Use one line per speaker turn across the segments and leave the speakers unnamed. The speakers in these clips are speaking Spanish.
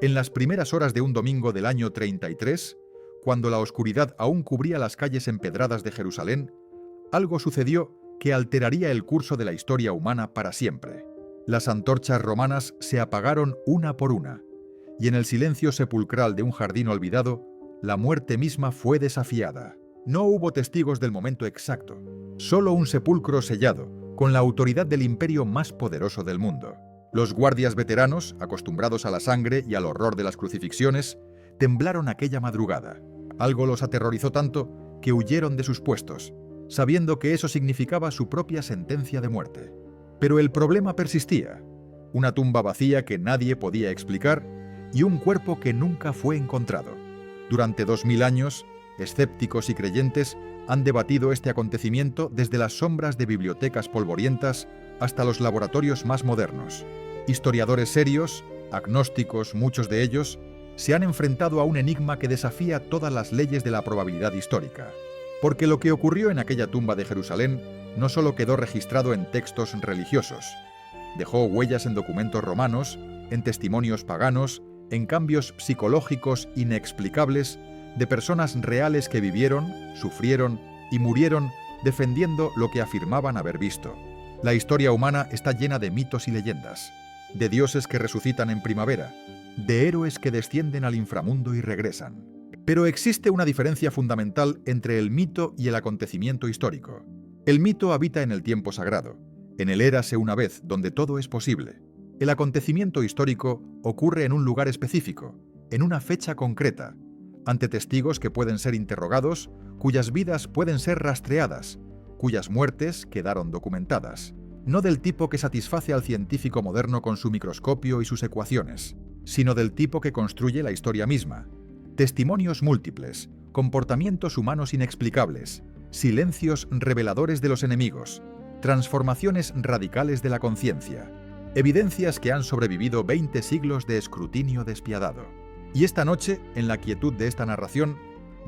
En las primeras horas de un domingo del año 33, cuando la oscuridad aún cubría las calles empedradas de Jerusalén, algo sucedió que alteraría el curso de la historia humana para siempre. Las antorchas romanas se apagaron una por una, y en el silencio sepulcral de un jardín olvidado, la muerte misma fue desafiada. No hubo testigos del momento exacto, solo un sepulcro sellado, con la autoridad del imperio más poderoso del mundo. Los guardias veteranos, acostumbrados a la sangre y al horror de las crucifixiones, temblaron aquella madrugada. Algo los aterrorizó tanto que huyeron de sus puestos, sabiendo que eso significaba su propia sentencia de muerte. Pero el problema persistía: una tumba vacía que nadie podía explicar y un cuerpo que nunca fue encontrado. Durante 2000 años, escépticos y creyentes han debatido este acontecimiento desde las sombras de bibliotecas polvorientas hasta los laboratorios más modernos. Historiadores serios, agnósticos muchos de ellos, se han enfrentado a un enigma que desafía todas las leyes de la probabilidad histórica. Porque lo que ocurrió en aquella tumba de Jerusalén no solo quedó registrado en textos religiosos, dejó huellas en documentos romanos, en testimonios paganos, en cambios psicológicos inexplicables de personas reales que vivieron, sufrieron y murieron defendiendo lo que afirmaban haber visto. La historia humana está llena de mitos y leyendas, de dioses que resucitan en primavera, de héroes que descienden al inframundo y regresan. Pero existe una diferencia fundamental entre el mito y el acontecimiento histórico. El mito habita en el tiempo sagrado, en el érase una vez, donde todo es posible. El acontecimiento histórico ocurre en un lugar específico, en una fecha concreta, ante testigos que pueden ser interrogados, cuyas vidas pueden ser rastreadas, cuyas muertes quedaron documentadas, no del tipo que satisface al científico moderno con su microscopio y sus ecuaciones, sino del tipo que construye la historia misma. Testimonios múltiples, comportamientos humanos inexplicables, silencios reveladores de los enemigos, transformaciones radicales de la conciencia, evidencias que han sobrevivido 20 siglos de escrutinio despiadado. Y esta noche, en la quietud de esta narración,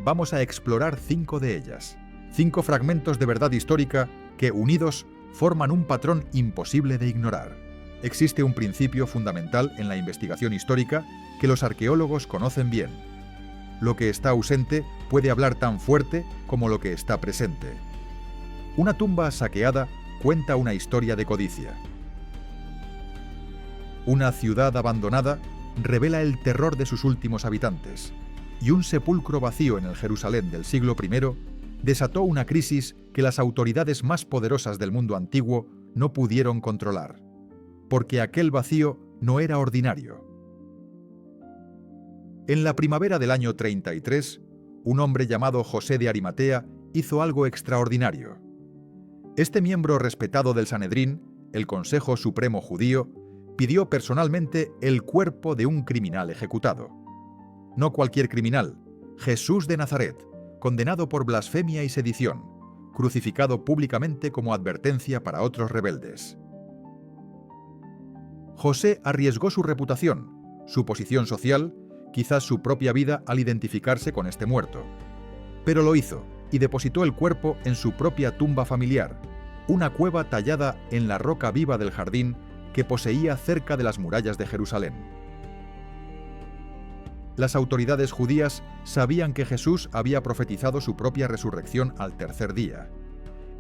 vamos a explorar 5 de ellas. 5 fragmentos de verdad histórica que, unidos, forman un patrón imposible de ignorar. Existe un principio fundamental en la investigación histórica que los arqueólogos conocen bien. Lo que está ausente puede hablar tan fuerte como lo que está presente. Una tumba saqueada cuenta una historia de codicia. Una ciudad abandonada revela el terror de sus últimos habitantes, y un sepulcro vacío en el Jerusalén del siglo I desató una crisis que las autoridades más poderosas del mundo antiguo no pudieron controlar, porque aquel vacío no era ordinario. En la primavera del año 33, un hombre llamado José de Arimatea hizo algo extraordinario. Este miembro respetado del Sanedrín, el Consejo Supremo Judío, pidió personalmente el cuerpo de un criminal ejecutado. No cualquier criminal, Jesús de Nazaret, condenado por blasfemia y sedición, crucificado públicamente como advertencia para otros rebeldes. José arriesgó su reputación, su posición social, quizás su propia vida al identificarse con este muerto. Pero lo hizo y depositó el cuerpo en su propia tumba familiar, una cueva tallada en la roca viva del jardín que poseía cerca de las murallas de Jerusalén. Las autoridades judías sabían que Jesús había profetizado su propia resurrección al tercer día.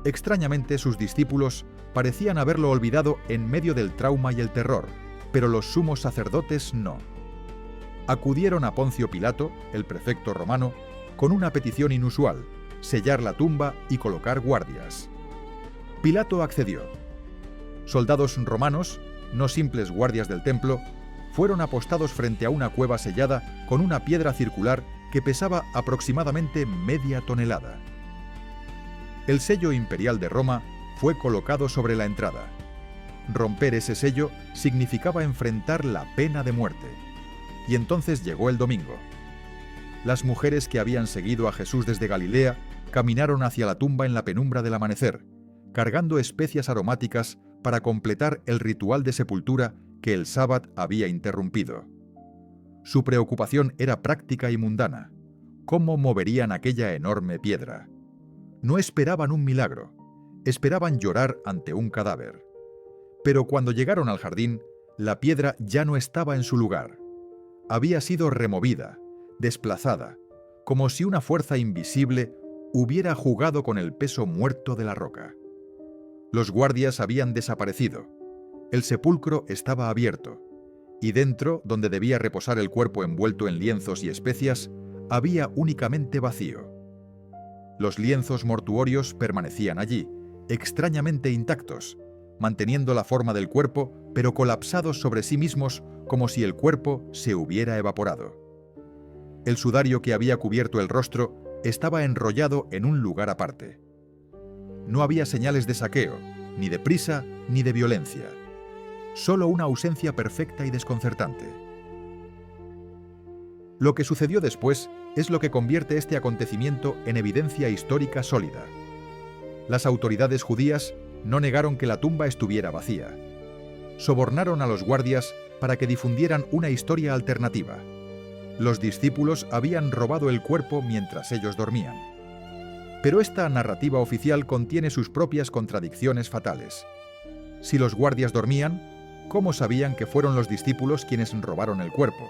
Extrañamente, sus discípulos parecían haberlo olvidado en medio del trauma y el terror, pero los sumos sacerdotes no. Acudieron a Poncio Pilato, el prefecto romano, con una petición inusual: sellar la tumba y colocar guardias. Pilato accedió. Soldados romanos, no simples guardias del templo, fueron apostados frente a una cueva sellada con una piedra circular que pesaba aproximadamente media tonelada. El sello imperial de Roma fue colocado sobre la entrada. Romper ese sello significaba enfrentar la pena de muerte. Y entonces llegó el domingo. Las mujeres que habían seguido a Jesús desde Galilea caminaron hacia la tumba en la penumbra del amanecer, cargando especias aromáticas para completar el ritual de sepultura que el sábado había interrumpido. Su preocupación era práctica y mundana. ¿Cómo moverían aquella enorme piedra? No esperaban un milagro, esperaban llorar ante un cadáver. Pero cuando llegaron al jardín, la piedra ya no estaba en su lugar. había sido removida, desplazada, como si una fuerza invisible hubiera jugado con el peso muerto de la roca. Los guardias habían desaparecido. El sepulcro estaba abierto, y dentro, donde debía reposar el cuerpo envuelto en lienzos y especias, había únicamente vacío. Los lienzos mortuorios permanecían allí, extrañamente intactos, manteniendo la forma del cuerpo, pero colapsados sobre sí mismos como si el cuerpo se hubiera evaporado. El sudario que había cubierto el rostro estaba enrollado en un lugar aparte. No había señales de saqueo, ni de prisa, ni de violencia. Solo una ausencia perfecta y desconcertante. Lo que sucedió después es lo que convierte este acontecimiento en evidencia histórica sólida. Las autoridades judías no negaron que la tumba estuviera vacía. Sobornaron a los guardias para que difundieran una historia alternativa. Los discípulos habían robado el cuerpo mientras ellos dormían. Pero esta narrativa oficial contiene sus propias contradicciones fatales. Si los guardias dormían, ¿cómo sabían que fueron los discípulos quienes robaron el cuerpo?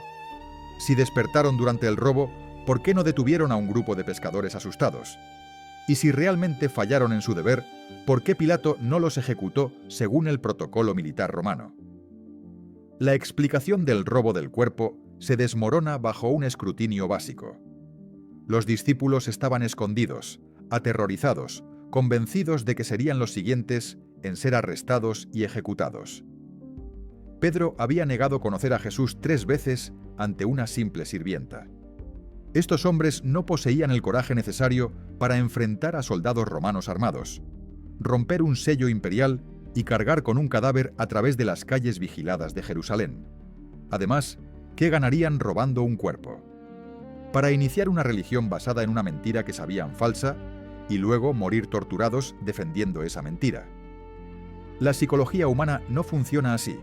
Si despertaron durante el robo, ¿por qué no detuvieron a un grupo de pescadores asustados? Y si realmente fallaron en su deber, ¿por qué Pilato no los ejecutó según el protocolo militar romano? La explicación del robo del cuerpo se desmorona bajo un escrutinio básico. Los discípulos estaban escondidos, aterrorizados, convencidos de que serían los siguientes en ser arrestados y ejecutados. Pedro había negado conocer a Jesús 3 veces ante una simple sirvienta. Estos hombres no poseían el coraje necesario para enfrentar a soldados romanos armados, romper un sello imperial y cargar con un cadáver a través de las calles vigiladas de Jerusalén. Además, ¿qué ganarían robando un cuerpo? Para iniciar una religión basada en una mentira que sabían falsa y luego morir torturados defendiendo esa mentira. La psicología humana no funciona así.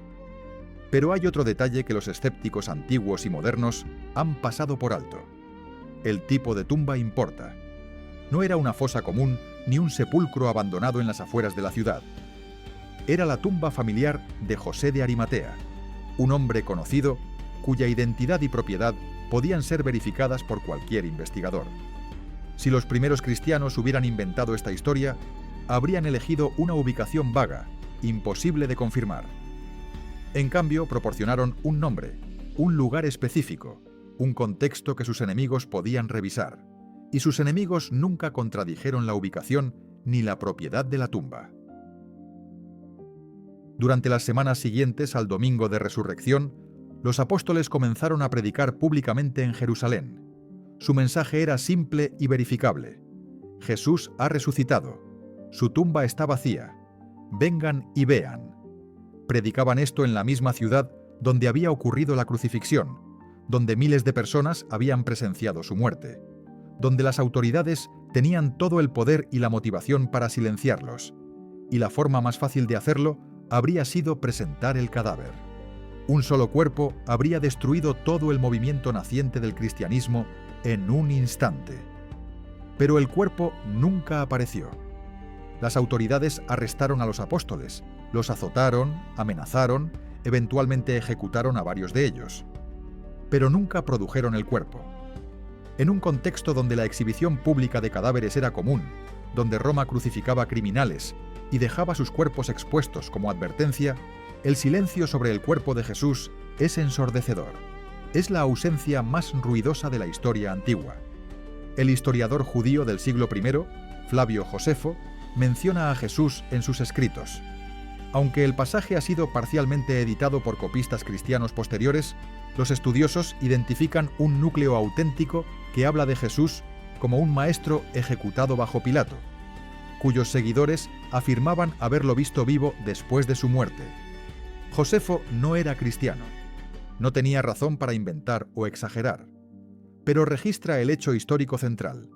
Pero hay otro detalle que los escépticos antiguos y modernos han pasado por alto. El tipo de tumba importa. No era una fosa común ni un sepulcro abandonado en las afueras de la ciudad. Era la tumba familiar de José de Arimatea, un hombre conocido cuya identidad y propiedad podían ser verificadas por cualquier investigador. Si los primeros cristianos hubieran inventado esta historia, habrían elegido una ubicación vaga, imposible de confirmar. En cambio, proporcionaron un nombre, un lugar específico, un contexto que sus enemigos podían revisar, y sus enemigos nunca contradijeron la ubicación ni la propiedad de la tumba. Durante las semanas siguientes al Domingo de Resurrección, los apóstoles comenzaron a predicar públicamente en Jerusalén. Su mensaje era simple y verificable. Jesús ha resucitado. Su tumba está vacía. Vengan y vean. Predicaban esto en la misma ciudad donde había ocurrido la crucifixión, donde miles de personas habían presenciado su muerte, donde las autoridades tenían todo el poder y la motivación para silenciarlos, y la forma más fácil de hacerlo habría sido presentar el cadáver. Un solo cuerpo habría destruido todo el movimiento naciente del cristianismo en un instante. Pero el cuerpo nunca apareció. Las autoridades arrestaron a los apóstoles, los azotaron, amenazaron, eventualmente ejecutaron a varios de ellos. Pero nunca produjeron el cuerpo. En un contexto donde la exhibición pública de cadáveres era común, donde Roma crucificaba criminales y dejaba sus cuerpos expuestos como advertencia, el silencio sobre el cuerpo de Jesús es ensordecedor. Es la ausencia más ruidosa de la historia antigua. El historiador judío del siglo I, Flavio Josefo, menciona a Jesús en sus escritos. Aunque el pasaje ha sido parcialmente editado por copistas cristianos posteriores, los estudiosos identifican un núcleo auténtico que habla de Jesús como un maestro ejecutado bajo Pilato, cuyos seguidores afirmaban haberlo visto vivo después de su muerte. Josefo no era cristiano. No tenía razón para inventar o exagerar, pero registra el hecho histórico central.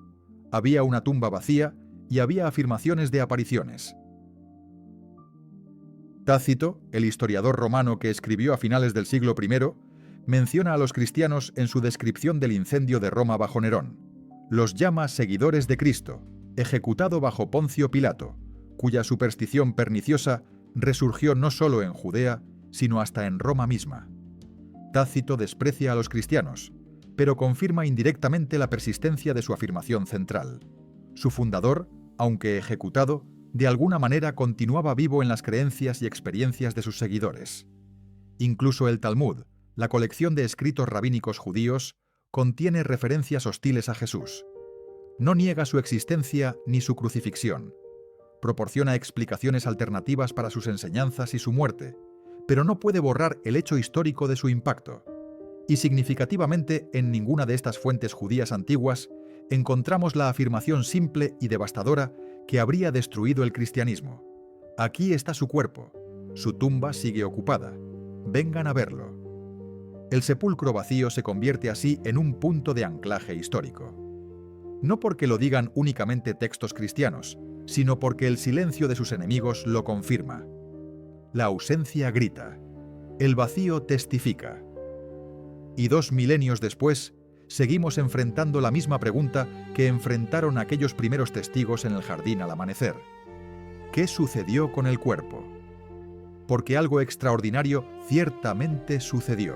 Había una tumba vacía y había afirmaciones de apariciones. Tácito, el historiador romano que escribió a finales del siglo I, menciona a los cristianos en su descripción del incendio de Roma bajo Nerón. Los llama seguidores de Cristo, ejecutado bajo Poncio Pilato, cuya superstición perniciosa resurgió no solo en Judea, sino hasta en Roma misma. Tácito desprecia a los cristianos, pero confirma indirectamente la persistencia de su afirmación central. Su fundador, aunque ejecutado, de alguna manera continuaba vivo en las creencias y experiencias de sus seguidores. Incluso el Talmud, la colección de escritos rabínicos judíos, contiene referencias hostiles a Jesús. No niega su existencia ni su crucifixión. Proporciona explicaciones alternativas para sus enseñanzas y su muerte, pero no puede borrar el hecho histórico de su impacto. Y significativamente, en ninguna de estas fuentes judías antiguas encontramos la afirmación simple y devastadora que habría destruido el cristianismo. Aquí está su cuerpo. Su tumba sigue ocupada. Vengan a verlo. El sepulcro vacío se convierte así en un punto de anclaje histórico. No porque lo digan únicamente textos cristianos, sino porque el silencio de sus enemigos lo confirma. La ausencia grita. El vacío testifica. Y 2 milenios después, seguimos enfrentando la misma pregunta que enfrentaron aquellos primeros testigos en el jardín al amanecer. ¿Qué sucedió con el cuerpo? Porque algo extraordinario ciertamente sucedió.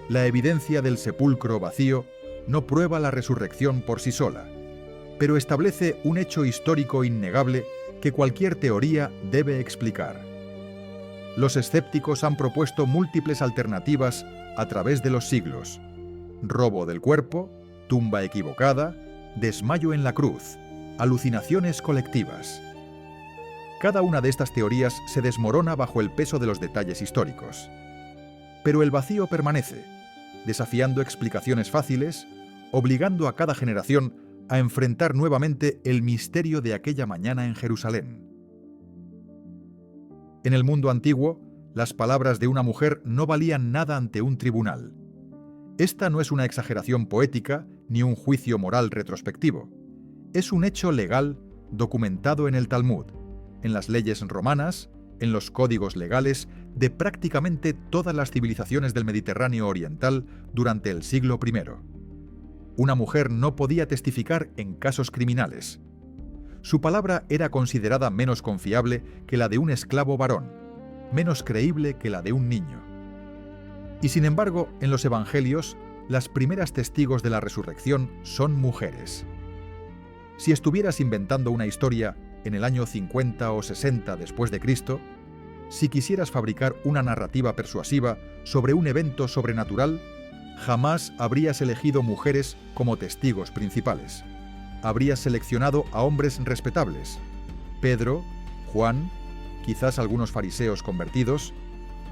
La evidencia del sepulcro vacío no prueba la resurrección por sí sola, pero establece un hecho histórico innegable que cualquier teoría debe explicar. Los escépticos han propuesto múltiples alternativas a través de los siglos: robo del cuerpo, tumba equivocada, desmayo en la cruz, alucinaciones colectivas. Cada una de estas teorías se desmorona bajo el peso de los detalles históricos. Pero el vacío permanece, desafiando explicaciones fáciles, obligando a cada generación a enfrentar nuevamente el misterio de aquella mañana en Jerusalén. En el mundo antiguo, las palabras de una mujer no valían nada ante un tribunal. Esta no es una exageración poética ni un juicio moral retrospectivo. Es un hecho legal documentado en el Talmud, en las leyes romanas, en los códigos legales de prácticamente todas las civilizaciones del Mediterráneo oriental durante el siglo I. Una mujer no podía testificar en casos criminales. Su palabra era considerada menos confiable que la de un esclavo varón, menos creíble que la de un niño. Y sin embargo, en los Evangelios, las primeras testigos de la resurrección son mujeres. Si estuvieras inventando una historia en el año 50 o 60 después de Cristo, si quisieras fabricar una narrativa persuasiva sobre un evento sobrenatural, jamás habrías elegido mujeres como testigos principales. Habrías seleccionado a hombres respetables: Pedro, Juan, quizás algunos fariseos convertidos.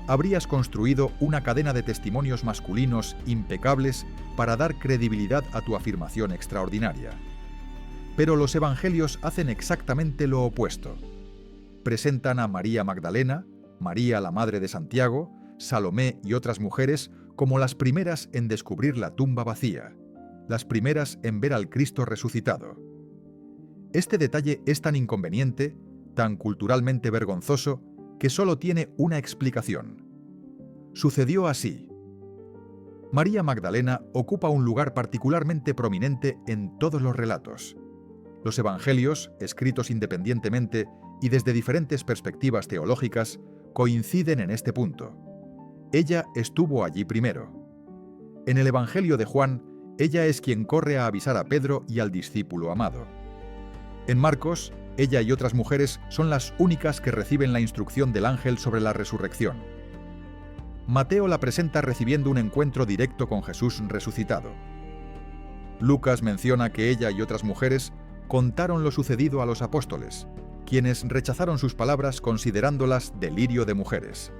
Habrías construido una cadena de testimonios masculinos impecables para dar credibilidad a tu afirmación extraordinaria. Pero los evangelios hacen exactamente lo opuesto. Presentan a María Magdalena, María la madre de Santiago, Salomé y otras mujeres como las primeras en descubrir la tumba vacía, las primeras en ver al Cristo resucitado. Este detalle es tan inconveniente, tan culturalmente vergonzoso, que solo tiene una explicación. Sucedió así. María Magdalena ocupa un lugar particularmente prominente en todos los relatos. Los evangelios, escritos independientemente y desde diferentes perspectivas teológicas, coinciden en este punto. Ella estuvo allí primero. En el Evangelio de Juan, ella es quien corre a avisar a Pedro y al discípulo amado. En Marcos, ella y otras mujeres son las únicas que reciben la instrucción del ángel sobre la resurrección. Mateo la presenta recibiendo un encuentro directo con Jesús resucitado. Lucas menciona que ella y otras mujeres contaron lo sucedido a los apóstoles, quienes rechazaron sus palabras considerándolas delirio de mujeres.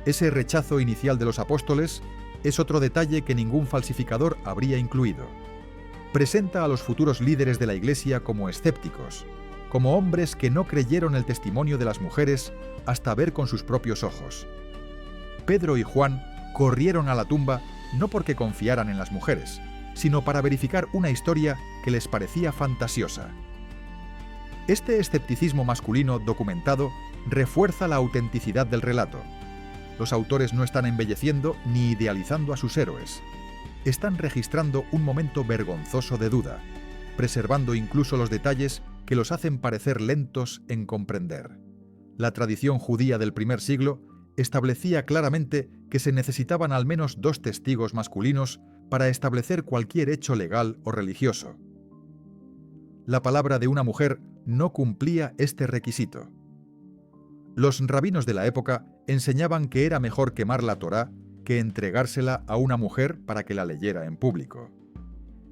Ese rechazo inicial de los apóstoles es otro detalle que ningún falsificador habría incluido. Presenta a los futuros líderes de la Iglesia como escépticos, como hombres que no creyeron el testimonio de las mujeres hasta ver con sus propios ojos. Pedro y Juan corrieron a la tumba no porque confiaran en las mujeres, sino para verificar una historia que les parecía fantasiosa. Este escepticismo masculino documentado refuerza la autenticidad del relato. Los autores no están embelleciendo ni idealizando a sus héroes. Están registrando un momento vergonzoso de duda, preservando incluso los detalles que los hacen parecer lentos en comprender. La tradición judía del primer siglo establecía claramente que se necesitaban al menos 2 testigos masculinos para establecer cualquier hecho legal o religioso. La palabra de una mujer no cumplía este requisito. Los rabinos de la época enseñaban que era mejor quemar la Torá que entregársela a una mujer para que la leyera en público.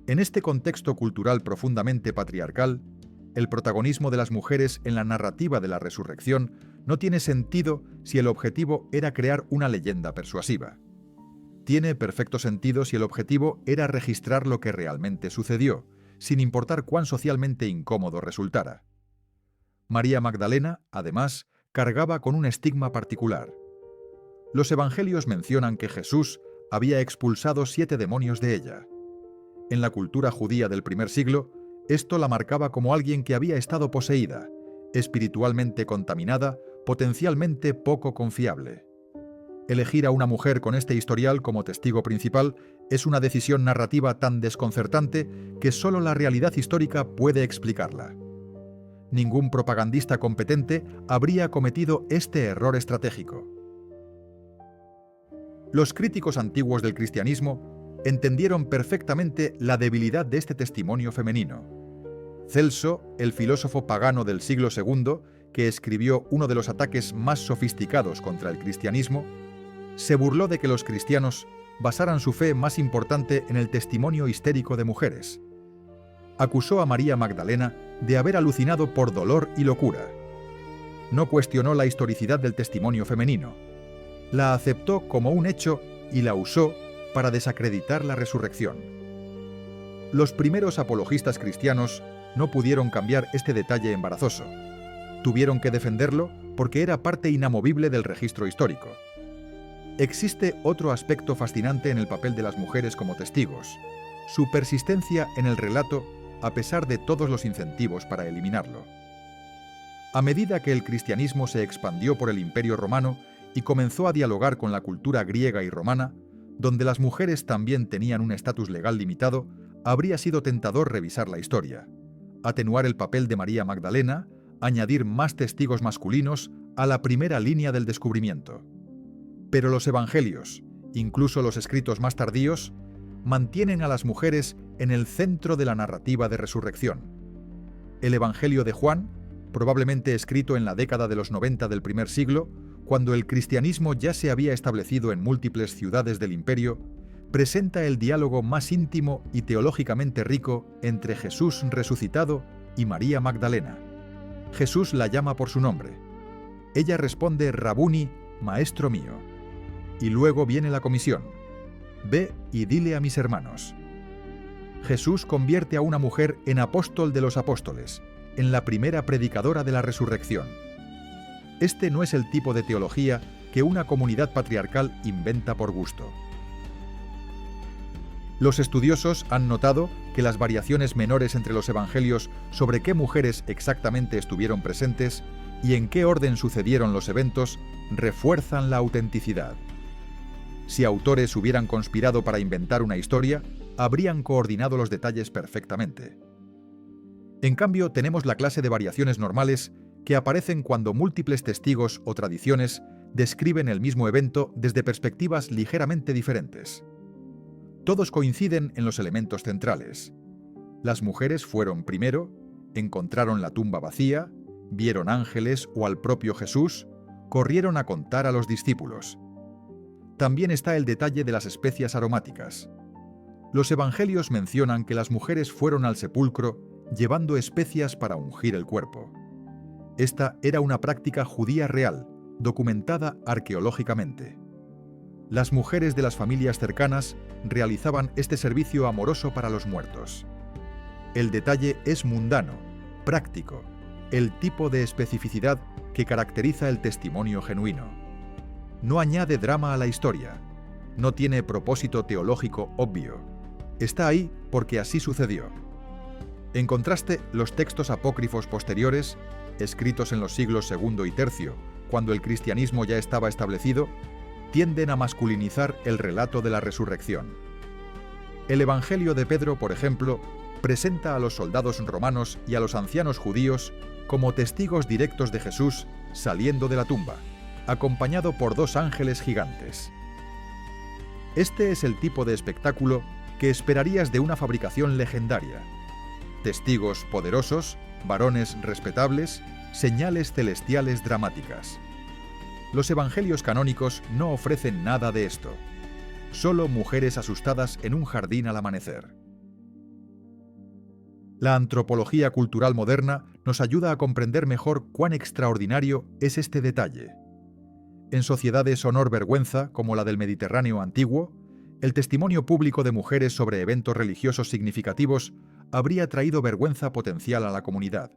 En este contexto cultural profundamente patriarcal, el protagonismo de las mujeres en la narrativa de la resurrección no tiene sentido si el objetivo era crear una leyenda persuasiva. Tiene perfecto sentido si el objetivo era registrar lo que realmente sucedió, sin importar cuán socialmente incómodo resultara. María Magdalena, además, cargaba con un estigma particular. Los evangelios mencionan que Jesús había expulsado 7 demonios de ella. En la cultura judía del primer siglo, esto la marcaba como alguien que había estado poseída, espiritualmente contaminada, potencialmente poco confiable. Elegir a una mujer con este historial como testigo principal es una decisión narrativa tan desconcertante que solo la realidad histórica puede explicarla. Ningún propagandista competente habría cometido este error estratégico. Los críticos antiguos del cristianismo entendieron perfectamente la debilidad de este testimonio femenino. Celso, el filósofo pagano del siglo II, que escribió uno de los ataques más sofisticados contra el cristianismo, se burló de que los cristianos basaran su fe más importante en el testimonio histérico de mujeres. Acusó a María Magdalena de haber alucinado por dolor y locura. No cuestionó la historicidad del testimonio femenino. La aceptó como un hecho y la usó para desacreditar la resurrección. Los primeros apologistas cristianos no pudieron cambiar este detalle embarazoso. Tuvieron que defenderlo porque era parte inamovible del registro histórico. Existe otro aspecto fascinante en el papel de las mujeres como testigos: su persistencia en el relato a pesar de todos los incentivos para eliminarlo. A medida que el cristianismo se expandió por el Imperio Romano y comenzó a dialogar con la cultura griega y romana, donde las mujeres también tenían un estatus legal limitado, habría sido tentador revisar la historia, atenuar el papel de María Magdalena, añadir más testigos masculinos a la primera línea del descubrimiento. Pero los evangelios, incluso los escritos más tardíos, mantienen a las mujeres en el centro de la narrativa de resurrección. El Evangelio de Juan, probablemente escrito en la década de los 90 del primer siglo, cuando el cristianismo ya se había establecido en múltiples ciudades del imperio, presenta el diálogo más íntimo y teológicamente rico entre Jesús resucitado y María Magdalena. Jesús la llama por su nombre. Ella responde: Rabuni, maestro mío. Y luego viene la comisión: ve y dile a mis hermanos. Jesús convierte a una mujer en apóstol de los apóstoles, en la primera predicadora de la resurrección. Este no es el tipo de teología que una comunidad patriarcal inventa por gusto. Los estudiosos han notado que las variaciones menores entre los evangelios sobre qué mujeres exactamente estuvieron presentes y en qué orden sucedieron los eventos refuerzan la autenticidad. Si autores hubieran conspirado para inventar una historia, habrían coordinado los detalles perfectamente. En cambio, tenemos la clase de variaciones normales que aparecen cuando múltiples testigos o tradiciones describen el mismo evento desde perspectivas ligeramente diferentes. Todos coinciden en los elementos centrales. Las mujeres fueron primero, encontraron la tumba vacía, vieron ángeles o al propio Jesús, corrieron a contar a los discípulos. También está el detalle de las especias aromáticas. Los evangelios mencionan que las mujeres fueron al sepulcro llevando especias para ungir el cuerpo. Esta era una práctica judía real, documentada arqueológicamente. Las mujeres de las familias cercanas realizaban este servicio amoroso para los muertos. El detalle es mundano, práctico, el tipo de especificidad que caracteriza el testimonio genuino. No añade drama a la historia, no tiene propósito teológico obvio. Está ahí porque así sucedió. En contraste, los textos apócrifos posteriores, escritos en los siglos II y III, cuando el cristianismo ya estaba establecido, tienden a masculinizar el relato de la resurrección. El Evangelio de Pedro, por ejemplo, presenta a los soldados romanos y a los ancianos judíos como testigos directos de Jesús saliendo de la tumba, acompañado por dos ángeles gigantes. Este es el tipo de espectáculo que esperarías de una fabricación legendaria. Testigos poderosos, varones respetables, señales celestiales dramáticas. Los evangelios canónicos no ofrecen nada de esto. Solo mujeres asustadas en un jardín al amanecer. La antropología cultural moderna nos ayuda a comprender mejor cuán extraordinario es este detalle. En sociedades honor-vergüenza como la del Mediterráneo antiguo, el testimonio público de mujeres sobre eventos religiosos significativos habría traído vergüenza potencial a la comunidad.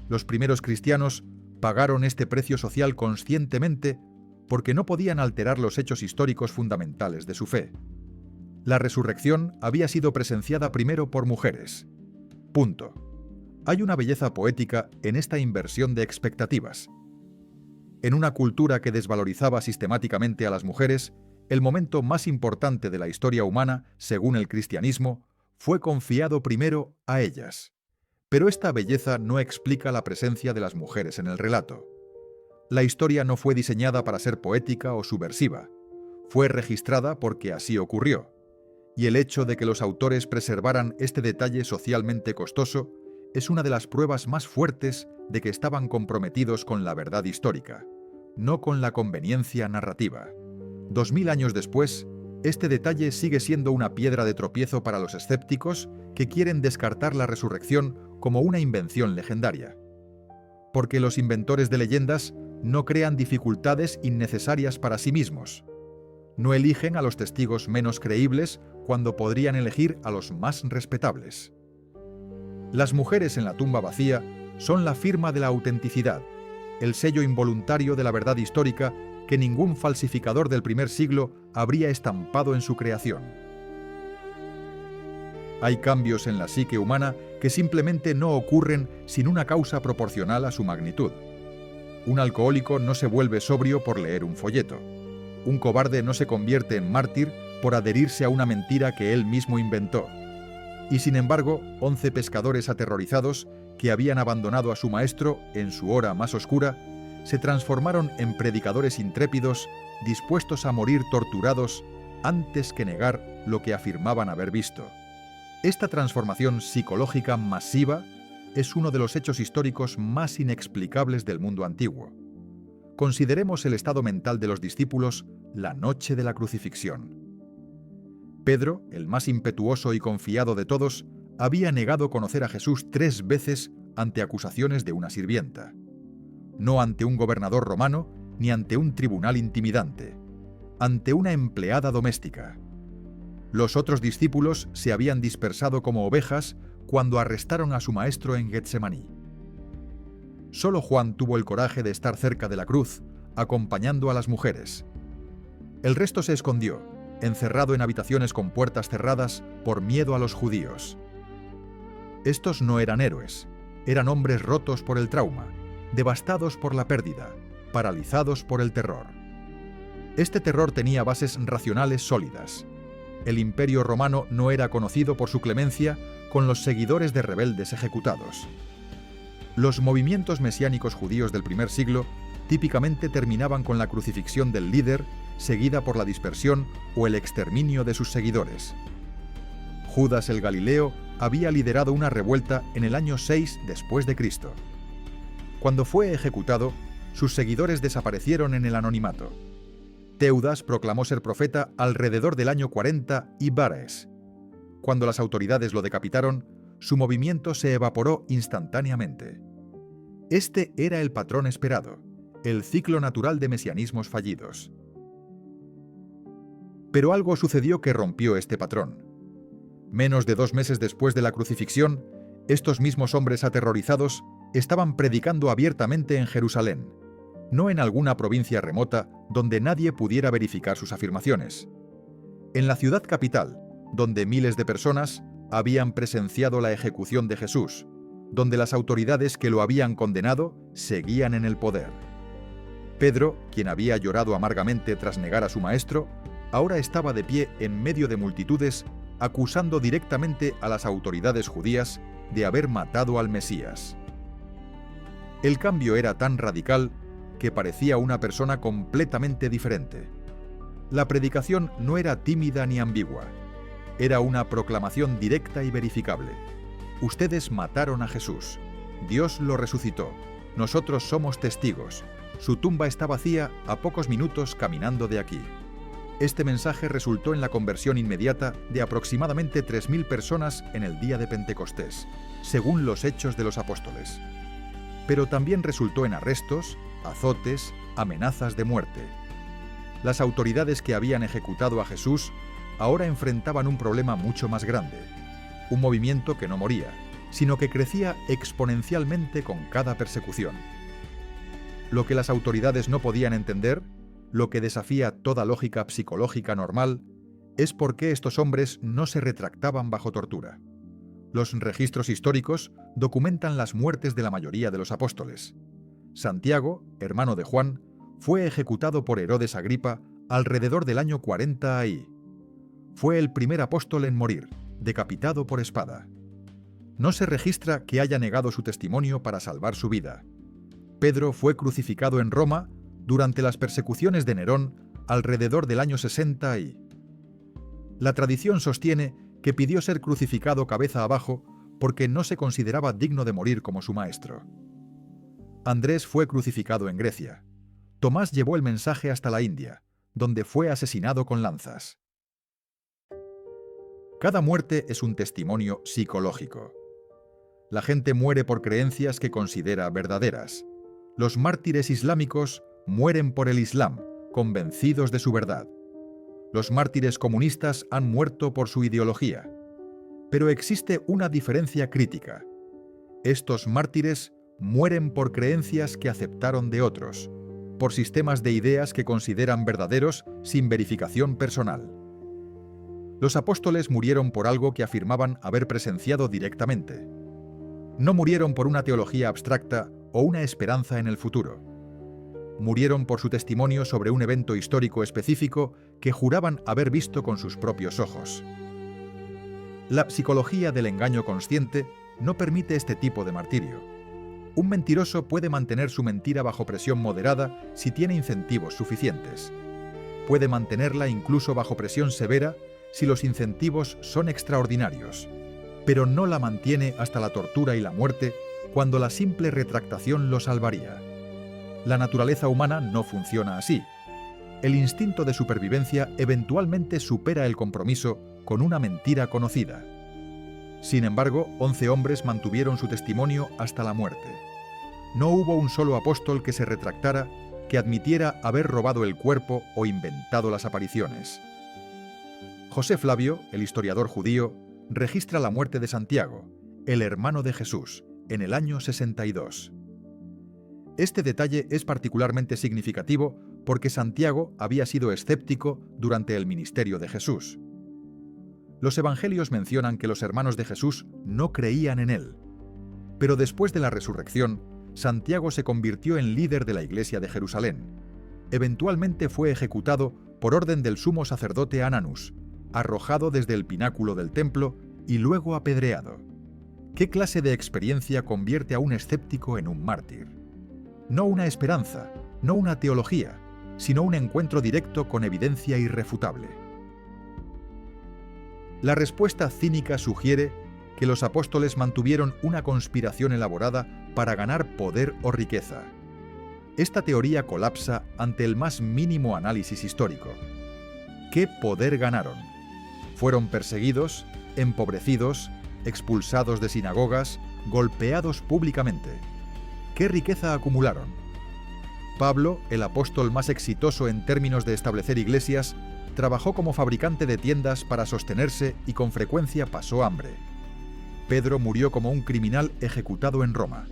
Los primeros cristianos pagaron este precio social conscientemente porque no podían alterar los hechos históricos fundamentales de su fe. La resurrección había sido presenciada primero por mujeres. Punto. Hay una belleza poética en esta inversión de expectativas. En una cultura que desvalorizaba sistemáticamente a las mujeres, el momento más importante de la historia humana, según el cristianismo, fue confiado primero a ellas. Pero esta belleza no explica la presencia de las mujeres en el relato. La historia no fue diseñada para ser poética o subversiva. Fue registrada porque así ocurrió. Y el hecho de que los autores preservaran este detalle socialmente costoso es una de las pruebas más fuertes de que estaban comprometidos con la verdad histórica, no con la conveniencia narrativa. 2000 años después, este detalle sigue siendo una piedra de tropiezo para los escépticos que quieren descartar la resurrección como una invención legendaria. Porque los inventores de leyendas no crean dificultades innecesarias para sí mismos. No eligen a los testigos menos creíbles cuando podrían elegir a los más respetables. Las mujeres en la tumba vacía son la firma de la autenticidad, el sello involuntario de la verdad histórica que ningún falsificador del primer siglo habría estampado en su creación. Hay cambios en la psique humana que simplemente no ocurren sin una causa proporcional a su magnitud. Un alcohólico no se vuelve sobrio por leer un folleto. Un cobarde no se convierte en mártir por adherirse a una mentira que él mismo inventó. Y sin embargo, 11 pescadores aterrorizados, que habían abandonado a su maestro en su hora más oscura, se transformaron en predicadores intrépidos, dispuestos a morir torturados antes que negar lo que afirmaban haber visto. Esta transformación psicológica masiva es uno de los hechos históricos más inexplicables del mundo antiguo. Consideremos el estado mental de los discípulos la noche de la crucifixión. Pedro, el más impetuoso y confiado de todos, había negado conocer a Jesús 3 veces ante acusaciones de una sirvienta. No ante un gobernador romano ni ante un tribunal intimidante, ante una empleada doméstica. Los otros discípulos se habían dispersado como ovejas cuando arrestaron a su maestro en Getsemaní. Solo Juan tuvo el coraje de estar cerca de la cruz, acompañando a las mujeres. El resto se escondió, encerrado en habitaciones con puertas cerradas por miedo a los judíos. Estos no eran héroes, eran hombres rotos por el trauma, devastados por la pérdida, paralizados por el terror. Este terror tenía bases racionales sólidas. El Imperio Romano no era conocido por su clemencia con los seguidores de rebeldes ejecutados. Los movimientos mesiánicos judíos del primer siglo típicamente terminaban con la crucifixión del líder, seguida por la dispersión o el exterminio de sus seguidores. Judas el Galileo había liderado una revuelta en el año 6 después de Cristo. Cuando fue ejecutado, sus seguidores desaparecieron en el anonimato. Teudas proclamó ser profeta alrededor del año 40 y Bares. Cuando las autoridades lo decapitaron, su movimiento se evaporó instantáneamente. Este era el patrón esperado, el ciclo natural de mesianismos fallidos. Pero algo sucedió que rompió este patrón. Menos de 2 meses después de la crucifixión, estos mismos hombres aterrorizados estaban predicando abiertamente en Jerusalén, no en alguna provincia remota donde nadie pudiera verificar sus afirmaciones. En la ciudad capital, donde miles de personas habían presenciado la ejecución de Jesús, donde las autoridades que lo habían condenado seguían en el poder. Pedro, quien había llorado amargamente tras negar a su maestro, ahora estaba de pie en medio de multitudes acusando directamente a las autoridades judías de haber matado al Mesías. El cambio era tan radical que parecía una persona completamente diferente. La predicación no era tímida ni ambigua. Era una proclamación directa y verificable. Ustedes mataron a Jesús. Dios lo resucitó. Nosotros somos testigos. Su tumba está vacía a pocos minutos caminando de aquí. Este mensaje resultó en la conversión inmediata de aproximadamente 3.000 personas en el día de Pentecostés, según los Hechos de los Apóstoles. Pero también resultó en arrestos, azotes, amenazas de muerte. Las autoridades que habían ejecutado a Jesús ahora enfrentaban un problema mucho más grande, un movimiento que no moría, sino que crecía exponencialmente con cada persecución. Lo que las autoridades no podían entender, lo que desafía toda lógica psicológica normal, es por qué estos hombres no se retractaban bajo tortura. Los registros históricos documentan las muertes de la mayoría de los apóstoles. Santiago, hermano de Juan, fue ejecutado por Herodes Agripa alrededor del año 40 AI. Fue el primer apóstol en morir, decapitado por espada. No se registra que haya negado su testimonio para salvar su vida. Pedro fue crucificado en Roma durante las persecuciones de Nerón alrededor del año 60 AI. La tradición sostiene que pidió ser crucificado cabeza abajo porque no se consideraba digno de morir como su maestro. Andrés fue crucificado en Grecia. Tomás llevó el mensaje hasta la India, donde fue asesinado con lanzas. Cada muerte es un testimonio psicológico. La gente muere por creencias que considera verdaderas. Los mártires islámicos mueren por el Islam, convencidos de su verdad. Los mártires comunistas han muerto por su ideología. Pero existe una diferencia crítica. Estos mártires mueren por creencias que aceptaron de otros, por sistemas de ideas que consideran verdaderos sin verificación personal. Los apóstoles murieron por algo que afirmaban haber presenciado directamente. No murieron por una teología abstracta o una esperanza en el futuro. Murieron por su testimonio sobre un evento histórico específico que juraban haber visto con sus propios ojos. La psicología del engaño consciente no permite este tipo de martirio. Un mentiroso puede mantener su mentira bajo presión moderada si tiene incentivos suficientes. Puede mantenerla incluso bajo presión severa si los incentivos son extraordinarios, pero no la mantiene hasta la tortura y la muerte cuando la simple retractación lo salvaría. La naturaleza humana no funciona así. El instinto de supervivencia eventualmente supera el compromiso con una mentira conocida. Sin embargo, 11 hombres mantuvieron su testimonio hasta la muerte. No hubo un solo apóstol que se retractara, que admitiera haber robado el cuerpo o inventado las apariciones. José Flavio, el historiador judío, registra la muerte de Santiago, el hermano de Jesús, en el año 62. Este detalle es particularmente significativo porque Santiago había sido escéptico durante el ministerio de Jesús. Los evangelios mencionan que los hermanos de Jesús no creían en él. Pero después de la resurrección, Santiago se convirtió en líder de la iglesia de Jerusalén. Eventualmente fue ejecutado por orden del sumo sacerdote Ananus, arrojado desde el pináculo del templo y luego apedreado. ¿Qué clase de experiencia convierte a un escéptico en un mártir? No una esperanza, no una teología, sino un encuentro directo con evidencia irrefutable. La respuesta cínica sugiere que los apóstoles mantuvieron una conspiración elaborada para ganar poder o riqueza. Esta teoría colapsa ante el más mínimo análisis histórico. ¿Qué poder ganaron? Fueron perseguidos, empobrecidos, expulsados de sinagogas, golpeados públicamente. ¿Qué riqueza acumularon? Pablo, el apóstol más exitoso en términos de establecer iglesias, trabajó como fabricante de tiendas para sostenerse y con frecuencia pasó hambre. Pedro murió como un criminal ejecutado en Roma.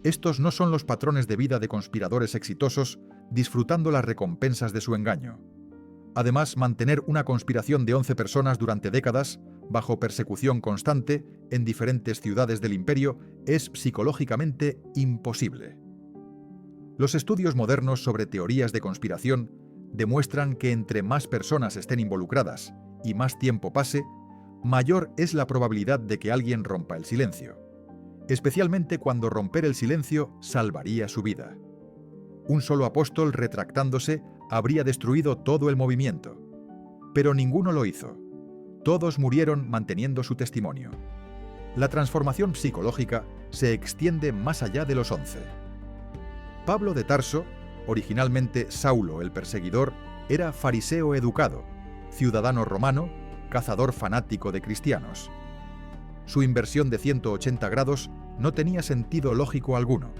Estos no son los patrones de vida de conspiradores exitosos disfrutando las recompensas de su engaño. Además, mantener una conspiración de 11 personas durante décadas, bajo persecución constante, en diferentes ciudades del imperio, es psicológicamente imposible. Los estudios modernos sobre teorías de conspiración demuestran que entre más personas estén involucradas y más tiempo pase, mayor es la probabilidad de que alguien rompa el silencio, especialmente cuando romper el silencio salvaría su vida. Un solo apóstol, retractándose, habría destruido todo el movimiento. Pero ninguno lo hizo. Todos murieron manteniendo su testimonio. La transformación psicológica se extiende más allá de los 11. Pablo de Tarso, originalmente Saulo el perseguidor, era fariseo educado, ciudadano romano, cazador fanático de cristianos. Su inversión de 180 grados no tenía sentido lógico alguno.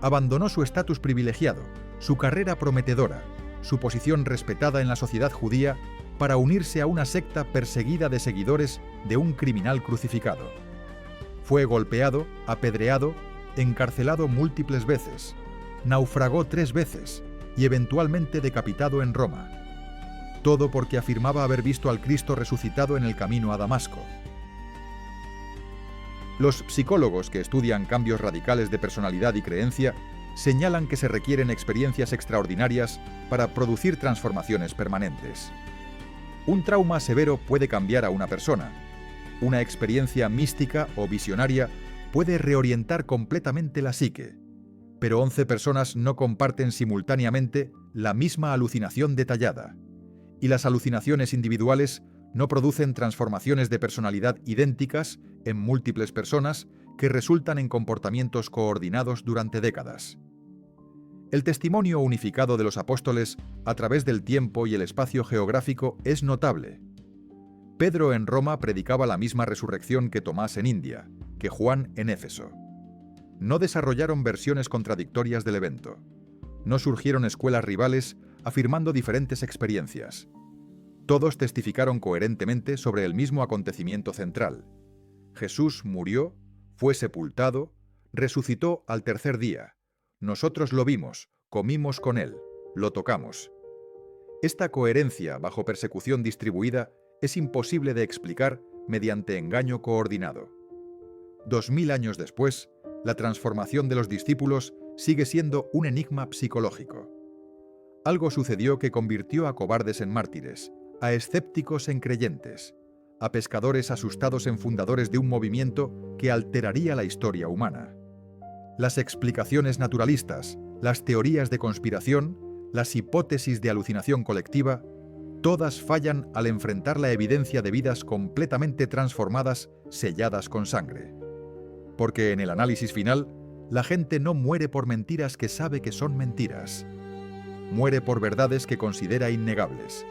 Abandonó su estatus privilegiado, su carrera prometedora, su posición respetada en la sociedad judía para unirse a una secta perseguida de seguidores de un criminal crucificado. Fue golpeado, apedreado, encarcelado múltiples veces, naufragó 3 veces y eventualmente decapitado en Roma. Todo porque afirmaba haber visto al Cristo resucitado en el camino a Damasco. Los psicólogos que estudian cambios radicales de personalidad y creencia señalan que se requieren experiencias extraordinarias para producir transformaciones permanentes. Un trauma severo puede cambiar a una persona. Una experiencia mística o visionaria puede reorientar completamente la psique. Pero 11 personas no comparten simultáneamente la misma alucinación detallada. Y las alucinaciones individuales no producen transformaciones de personalidad idénticas en múltiples personas que resultan en comportamientos coordinados durante décadas. El testimonio unificado de los apóstoles a través del tiempo y el espacio geográfico es notable. Pedro en Roma predicaba la misma resurrección que Tomás en India, que Juan en Éfeso. No desarrollaron versiones contradictorias del evento. No surgieron escuelas rivales afirmando diferentes experiencias. Todos testificaron coherentemente sobre el mismo acontecimiento central. Jesús murió, fue sepultado, resucitó al tercer día. Nosotros lo vimos, comimos con él, lo tocamos. Esta coherencia bajo persecución distribuida es imposible de explicar mediante engaño coordinado. 2000 años después, la transformación de los discípulos sigue siendo un enigma psicológico. Algo sucedió que convirtió a cobardes en mártires, a escépticos en creyentes, a pescadores asustados en fundadores de un movimiento que alteraría la historia humana. Las explicaciones naturalistas, las teorías de conspiración, las hipótesis de alucinación colectiva, todas fallan al enfrentar la evidencia de vidas completamente transformadas, selladas con sangre. Porque en el análisis final, la gente no muere por mentiras que sabe que son mentiras. Muere por verdades que considera innegables.